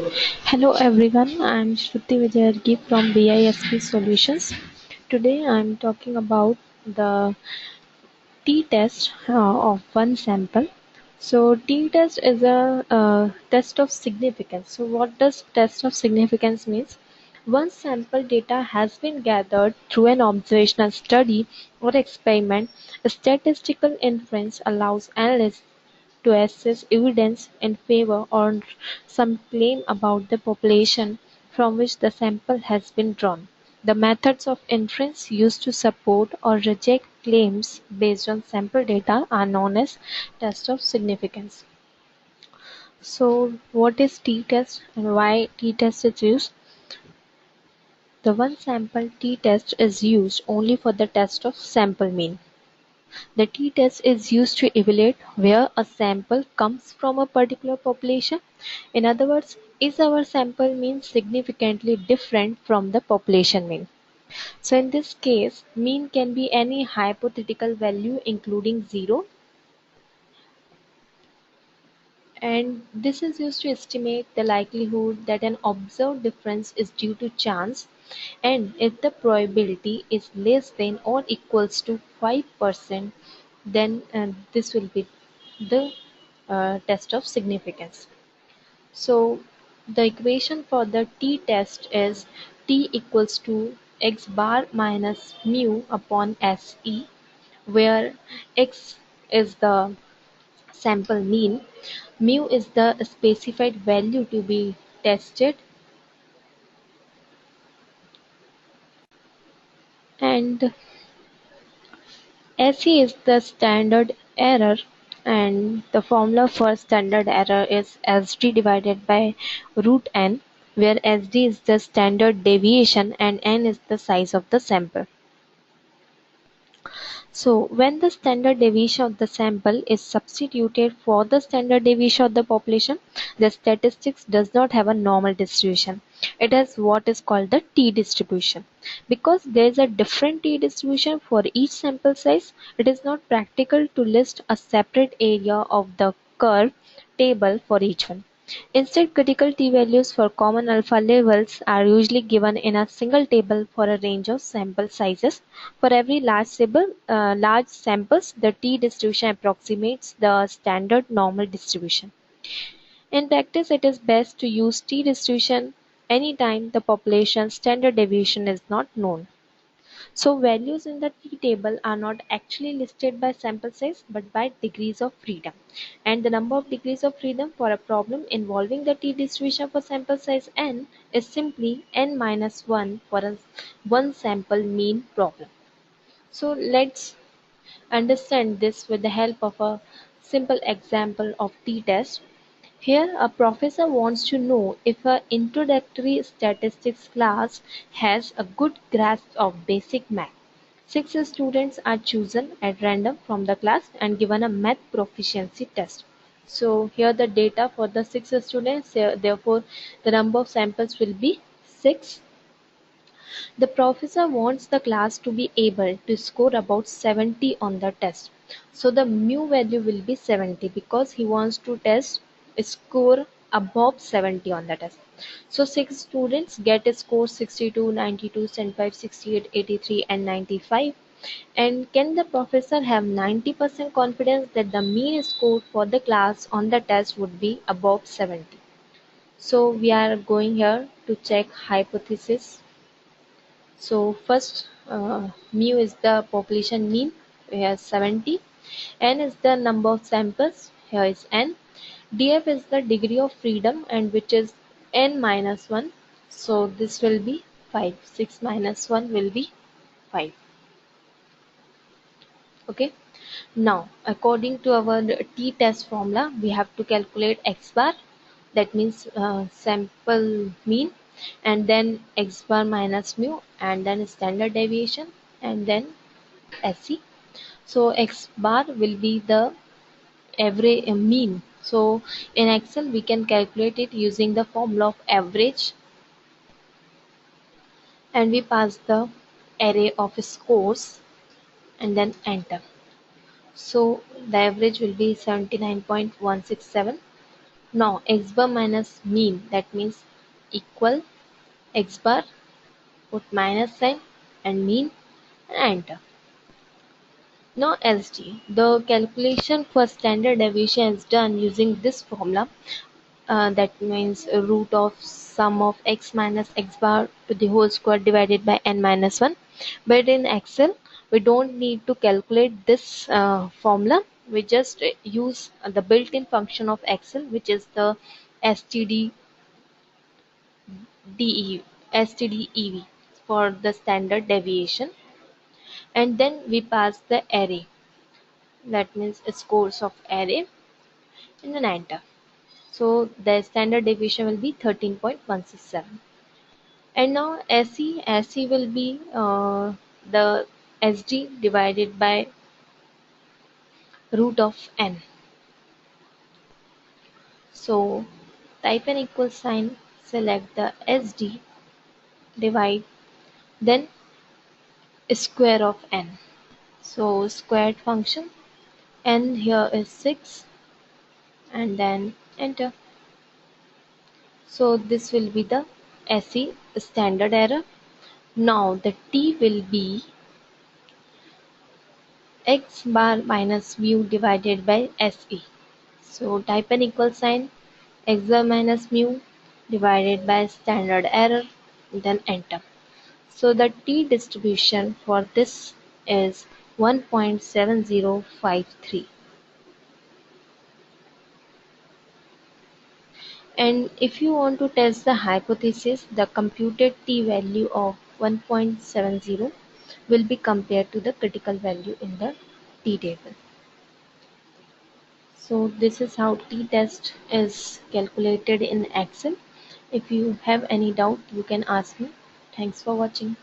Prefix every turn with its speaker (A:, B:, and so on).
A: Hello everyone, I am Shruti Vijayargi from BISP Solutions. Today I am talking about the t-test of one sample. So t-test is a test of significance. So what does test of significance means? Once sample data has been gathered through an observational study or experiment, a statistical inference allows analysts to assess evidence in favor or some claim about the population from which the sample has been drawn. The methods of inference used to support or reject claims based on sample data are known as test of significance. So, what is t-test and why t-test is used? The one sample t-test is used only for the test of sample mean. The t-test is used to evaluate where a sample comes from a particular population. In other words, is our sample mean significantly different from the population mean? So in this case, mean can be any hypothetical value including zero, and this is used to estimate the likelihood that an observed difference is due to chance, and if the probability is less than or equals to 5%, then this will be the test of significance. So the equation for the t-test is t equals to x bar minus mu upon Se, where x is the sample mean, mu is the specified value to be tested, and Se is the standard error, and the formula for standard error is Sd divided by root n, where Sd is the standard deviation and n is the size of the sample. So when the standard deviation of the sample is substituted for the standard deviation of the population, the statistics does not have a normal distribution. It has what is called the t-distribution. Because there is a different t-distribution for each sample size, it is not practical to list a separate area of the curve table for each one. Instead, critical t-values for common alpha levels are usually given in a single table for a range of sample sizes. For every large samples, the t-distribution approximates the standard normal distribution. In practice, it is best to use t-distribution anytime the population standard deviation is not known. So values in the t-table are not actually listed by sample size but by degrees of freedom. And the number of degrees of freedom for a problem involving the t-distribution for sample size n is simply n minus 1 for a one sample mean problem. So let's understand this with the help of a simple example of t-test. Here a professor wants to know if an introductory statistics class has a good grasp of basic math. Six students are chosen at random from the class and given a math proficiency test. So here the data for the six students, therefore the number of samples will be 6. The professor wants the class to be able to score about 70 on the test. So the mu value will be 70 because he wants to test score above 70 on the test. So 6 students get a score 62, 92, 75, 68, 83 and 95. And can the professor have 90% confidence that the mean score for the class on the test would be above 70? So we are going here to check hypothesis. So first, mu is the population mean, here is 70. N is the number of samples, here is n. Df is the degree of freedom, and which is n minus 1. So this will be 5. 6 minus 1 will be 5. Okay. Now, according to our t-test formula, we have to calculate x bar, that means sample mean, and then x bar minus mu, and then standard deviation, and then SE. So x bar will be the average mean. So in Excel we can calculate it using the formula of average, and we pass the array of scores and then enter. So the average will be 79.167. Now x bar minus mean, that means equal x bar, put minus sign and mean and enter. Now SD. The calculation for standard deviation is done using this formula. That means root of sum of x minus x bar to the whole square divided by n minus 1. But in Excel, we don't need to calculate this formula. We just use the built-in function of Excel, which is the std stdev for the standard deviation, and then we pass the array, that means scores of array, and then enter. So the standard deviation will be 13.167. And now SE will be the SD divided by root of n. So type an equal sign, select the SD, divide, then square of n. So squared function, n here is 6, and then enter. So this will be the SE standard error. Now the T will be x bar minus mu divided by SE. So type an equal sign, x bar minus mu divided by standard error, then enter. So the T distribution for this is 1.7053. And if you want to test the hypothesis, the computed T value of 1.70 will be compared to the critical value in the T table. So this is how t-test is calculated in Excel. If you have any doubt, you can ask me. Thanks for watching.